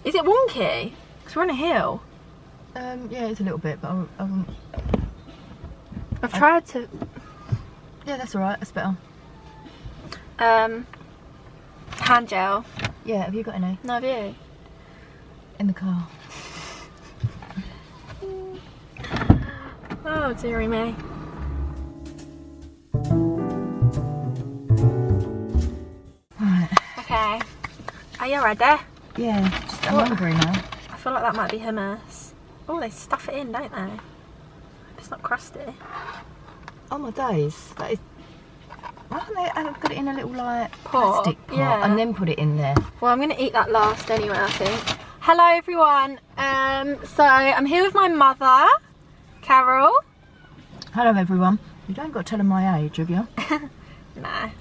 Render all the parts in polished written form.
Is it wonky? Because we're on a hill. Yeah, it's a little bit, but I've tried to... Yeah, that's alright, that's better. Hand gel. Yeah, have you got any? No, have you? In the car. Oh, dearie me. Right. Okay. Are you ready? Yeah, I'm hungry now. I feel like that might be hummus. Oh, they stuff it in, don't they? Hope it's not crusty. Oh my days, that is... Why haven't they got it in a little like Pot? plastic pot Yeah. and then put it in there? Well, I'm going to eat that last anyway, I think. Hello, everyone. So, I'm here with my mother, Carol. Hello everyone. You don't got to tell them my age, have you? No.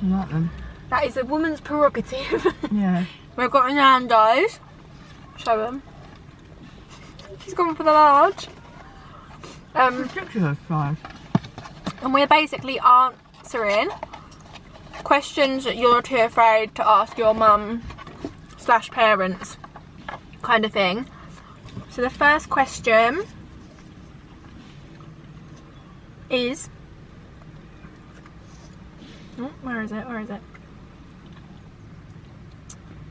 You like them? That is a woman's prerogative. Yeah. We've got a Nandos. Show them. She's gone for the large. Ridiculous size. And we're basically answering questions that you're too afraid to ask your mum / parents kind of thing. So the first question is... Oh, where is it?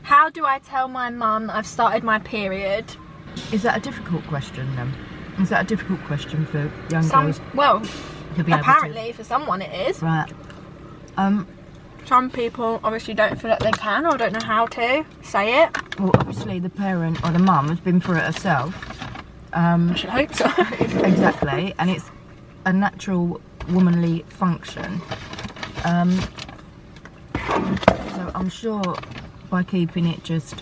How do I tell my mum that I've started my period? Is that a difficult question then? Is that a difficult question for young girls? Well, to be apparently able to... for someone it is. Right. Some people obviously don't feel like they can or don't know how to say it. Well, obviously the parent or the mum has been through it herself. I should hope so. Exactly, and it's a natural womanly function. So I'm sure by keeping it just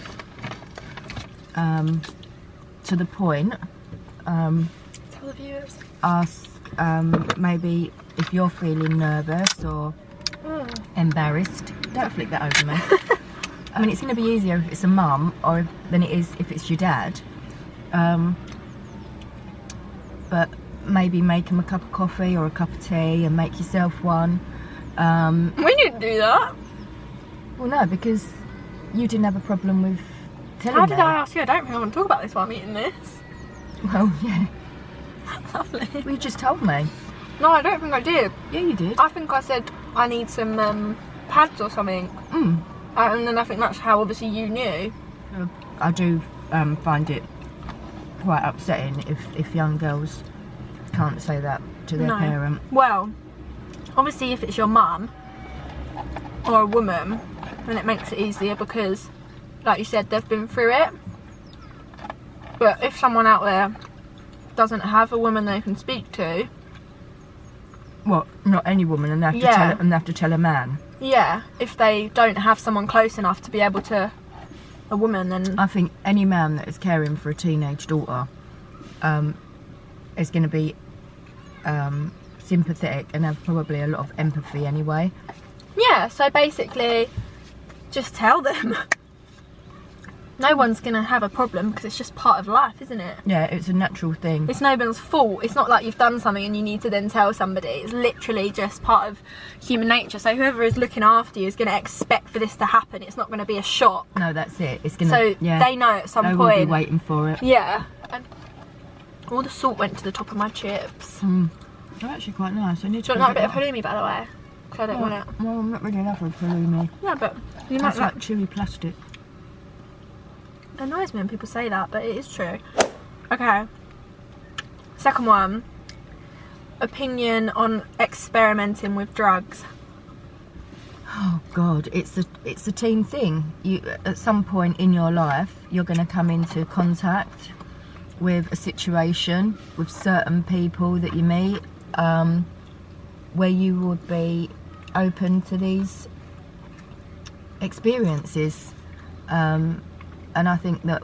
to the point, Tell the viewers. ask maybe if you're feeling nervous or embarrassed. Don't flick that over me. I mean, it's going to be easier if it's a mum than it is if it's your dad. But maybe make them a cup of coffee or a cup of tea and make yourself one. We didn't do that. Well, no, because you didn't have a problem with telling How did me. I ask you? I don't really want to talk about this while I'm eating this. Well, yeah. Lovely. Well, you just told me. No, I don't think I did. Yeah, you did. I think I said I need some pads or something. And then I think that's how obviously you knew. I do find it quite upsetting if young girls can't say that to their parent. Well, obviously if it's your mum or a woman, then it makes it easier because, like you said, they've been through it. But if someone out there doesn't have a woman they can speak to... Well, not any woman, and they have to tell a man. Yeah, if they don't have someone close enough to be able to... A woman, then... I think any man that is caring for a teenage daughter is going to be sympathetic and have probably a lot of empathy anyway. Yeah, so basically, just tell them. No one's going to have a problem because it's just part of life, isn't it? Yeah, it's a natural thing. It's no one's fault. It's not like you've done something and you need to then tell somebody. It's literally just part of human nature. So whoever is looking after you is going to expect for this to happen. It's not going to be a shock. No, that's it. It's going to... So they know at some point. We'll be waiting for it. Yeah. And all the salt went to the top of my chips. They're actually quite nice. I need to... Do you want a bit of halloumi, by the way? Because I don't want it. Well, I'm not really enough with halloumi. Yeah, but you That's might like chewy plastic. It annoys me when people say that, but it is true. Okay. Second one. Opinion on experimenting with drugs. Oh God, it's a teen thing. You at some point in your life, you're going to come into contact with a situation with certain people that you meet, where you would be open to these experiences. And I think that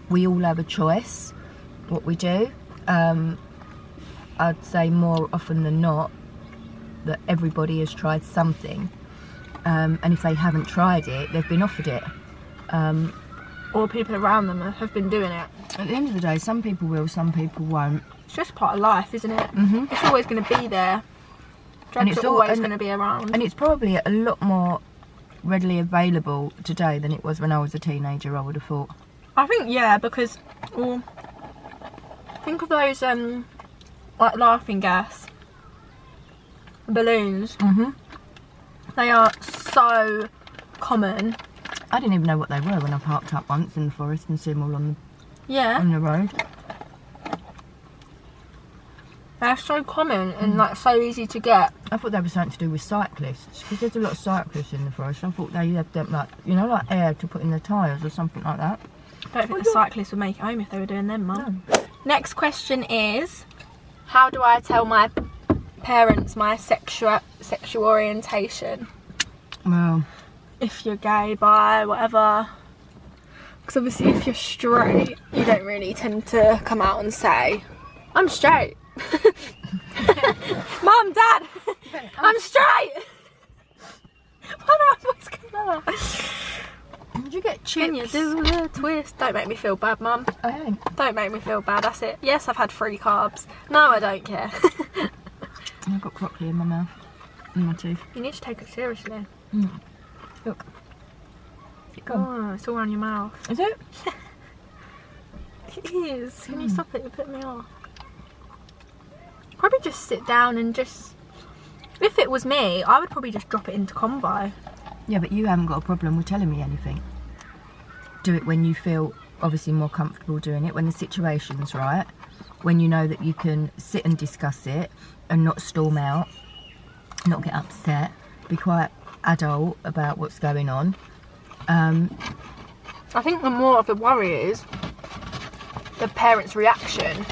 we all have a choice what we do. I'd say more often than not that everybody has tried something, and if they haven't tried it, they've been offered it. Or people around them have been doing it. At the end of the day, some people will, some people won't. It's just part of life, isn't it? It's always going to be there. Drugs are always going to be around. And it's probably a lot more readily available today than it was when I was a teenager, I would have thought. I think, yeah, because, well, think of those, like, laughing gas balloons. They are so common. I didn't even know what they were when I parked up once in the forest and see them all on the road. They're so common and like so easy to get. I thought they were something to do with cyclists, because there's a lot of cyclists in the forest. I thought they had them, like, you know, like air to put in the tyres or something like that. I don't think the cyclists would make it home if they were doing them, Mum. No. Next question is, how do I tell my parents my sexual orientation? Well, if you're gay, bi, whatever. Because obviously if you're straight, you don't really tend to come out and say, I'm straight. Mum, Dad, I'm straight. Why do I always come out? Did you get chips? Can you do the twist? Don't make me feel bad, Mum. I ain't. Don't make me feel bad, that's it. Yes, I've had 3 carbs. No, I don't care. I've got broccoli in my mouth. In my teeth. You need to take it seriously. Look. Oh, it's all around your mouth. Is it? It is. Can you stop it? You put me off. Probably just sit down and just... If it was me, I would probably just drop it into convo. Yeah, but you haven't got a problem with telling me anything. Do it when you feel obviously more comfortable doing it, when the situation's right, when you know that you can sit and discuss it and not storm out, not get upset, be quite adult about what's going on. I think the more of the worry is the parents' reaction.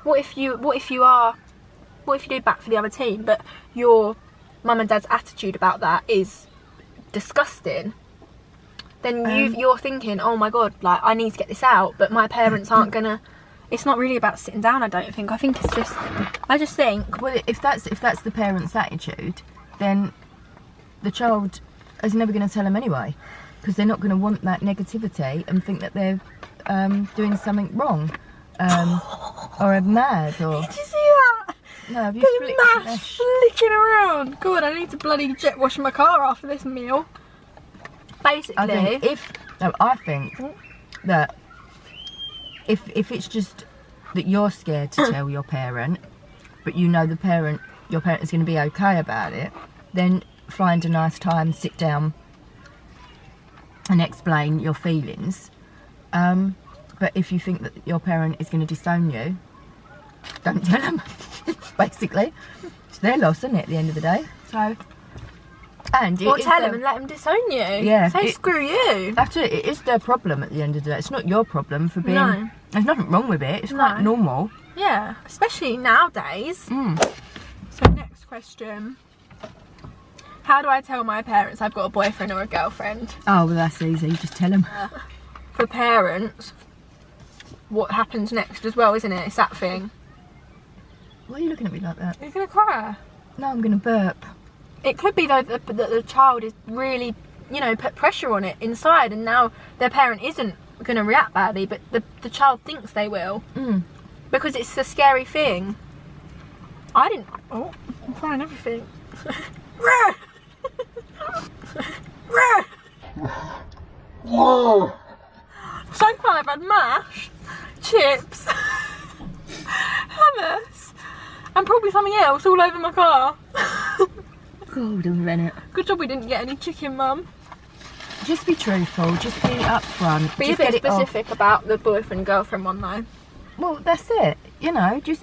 What if you do back for the other team, but your mum and dad's attitude about that is disgusting? Then you're thinking, oh my god, like, I need to get this out, but my parents aren't gonna. It's not really about sitting down, I don't think. I think it's just, I just think, well, if that's the parents' attitude, then the child is never going to tell them anyway, because they're not going to want that negativity and think that they're doing something wrong, or are mad, or... Did you see that? No, have you the mash flicking around? God, I need to bloody jet wash my car after this meal. Basically, I think that if it's just that you're scared to tell your parent, but you know your parent is going to be okay about it, then find a nice time, sit down and explain your feelings. But if you think that your parent is going to disown you, don't tell them. Basically, it's their loss, isn't it, at the end of the day? So, or tell them and let them disown you. Yeah, say screw you. That's it. It is their problem at the end of the day. It's not your problem for being. No. There's nothing wrong with it. It's quite normal. Yeah, especially nowadays. So next question. How do I tell my parents I've got a boyfriend or a girlfriend? Oh, well, that's easy. You just tell them. For parents, what happens next as well, isn't it? It's that thing. Why are you looking at me like that? You're going to cry. No, I'm going to burp. It could be though that the child is really, you know, put pressure on it inside, and now their parent isn't going to react badly, but the child thinks they will. Because it's a scary thing. Oh, I'm trying everything. So far I've had mash, chips, hummus, and probably something else all over my car. God, Rennet. Good job we didn't get any chicken, Mum. Just be truthful, just be upfront. Be a bit specific about the boyfriend girlfriend one though. Well, that's it. You know, just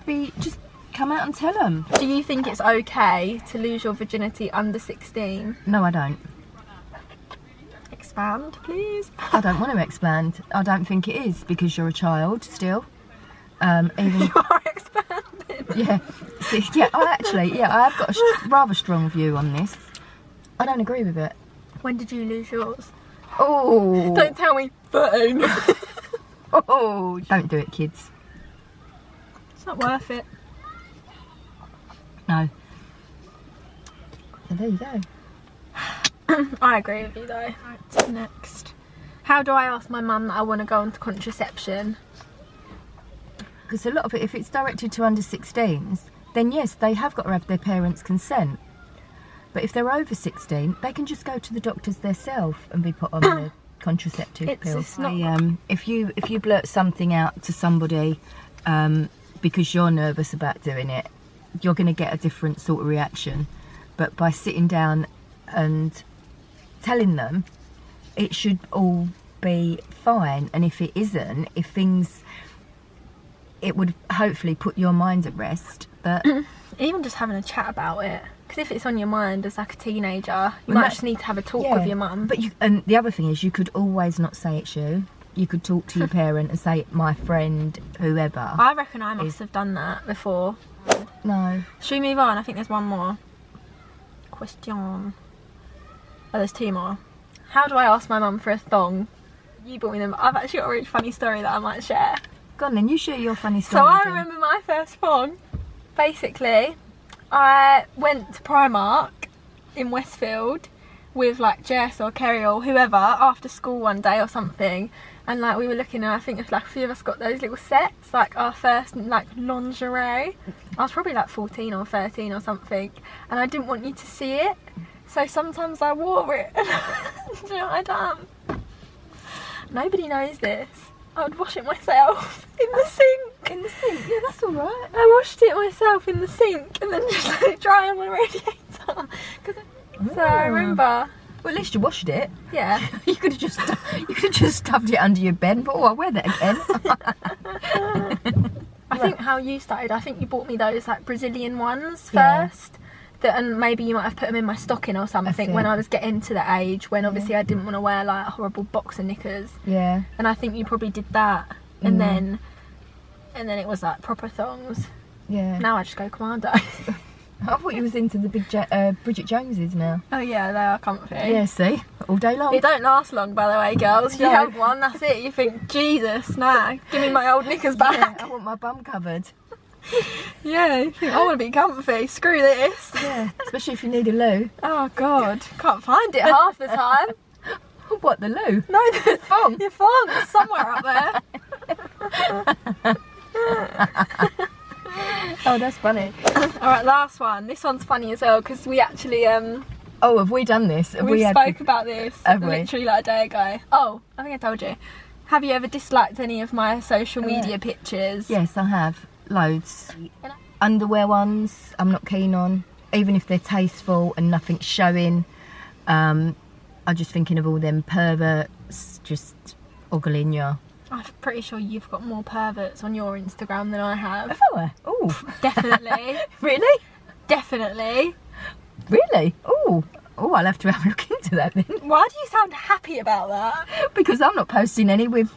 come out and tell them. Do you think it's okay to lose your virginity under 16? No, I don't. Expand, please. I don't want to expand. I don't think it is, because you're a child still. Even you are expanding. Yeah. See, I have got a rather strong view on this. I don't agree with it. When did you lose yours? Oh. Don't tell me 13. Oh, don't do it, kids. It's not worth it. No. So there you go. I agree with you though. Right, next. How do I ask my mum that I want to go on to contraception? Because a lot of it, if it's directed to under 16s, then yes, they have got to have their parents' consent. But if they're over 16, they can just go to the doctors themselves and be put on the contraceptive pill. It's not... If you blurt something out to somebody because you're nervous about doing it, you're going to get a different sort of reaction. But by sitting down and telling them, it should all be fine. And if it isn't, it would hopefully put your mind at rest. But even just having a chat about it, because if it's on your mind as like a teenager, you might just need to have a talk with your mum. But and the other thing is, you could always not say it's you. You could talk to your parent and say, my friend, whoever. I reckon I must have done that before. No. Should we move on? I think there's one more question. Oh, there's two more. How do I ask my mum for a thong? You bought me them. I've actually got a really funny story that I might share. Go on then, you share your funny story. So I remember my first thong. Basically, I went to Primark in Westfield with like Jess or Kerry or whoever after school one day or something, and like we were looking, and I think like a few of us got those little sets, like our first like lingerie. I was probably like 14 or 13 or something, and I didn't want you to see it, so sometimes I wore it. Do you know what I done? Nobody knows this. I would wash it myself in the sink. In the sink? Yeah, that's alright. I washed it myself in the sink and then just let it dry on the radiator. So I remember. Well, at least you washed it. Yeah. You could have just stuffed it under your bed, but I'll wear that again. I think how you started, I think you bought me those like Brazilian ones first. And maybe you might have put them in my stocking or something when I was getting to the age when obviously I didn't want to wear like horrible boxer knickers. Yeah. And I think you probably did that, and then it was like proper thongs. Yeah. Now I just go commando. I thought you was into the big Bridget Joneses now. Oh yeah, they are comfy. Yeah, see, all day long. It don't last long, by the way, girls. You have one, that's it. You think, Jesus, nah, give me my old knickers back. Yeah, I want my bum covered. Yeah, you think, I want to be comfy. Screw this. Yeah, especially if you need a loo. Oh God, can't find it half the time. What, the loo? No, the thong. Your thong's somewhere up there. Oh, that's funny. Alright, last one. This one's funny as well because we actually oh, have we done this? we spoke about this literally like a day ago. Oh, I think I told you. Have you ever disliked any of my social media pictures? Yes, I have. Loads. Underwear ones I'm not keen on, even if they're tasteful and nothing's showing. I'm just thinking of all them perverts just ogling you. I'm pretty sure you've got more perverts on your Instagram than I have. Have I? Oh, definitely. Really? Definitely. Really? Oh, I'll have to have a look into that then. Why do you sound happy about that? Because I'm not posting any with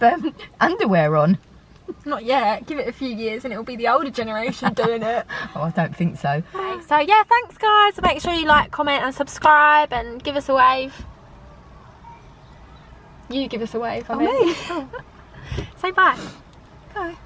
underwear on. Not yet. Give it a few years and it'll be the older generation doing it. Oh, I don't think so. Okay, so yeah, thanks guys. Make sure you like, comment and subscribe and give us a wave. You give us a wave. Me? Say bye. Bye.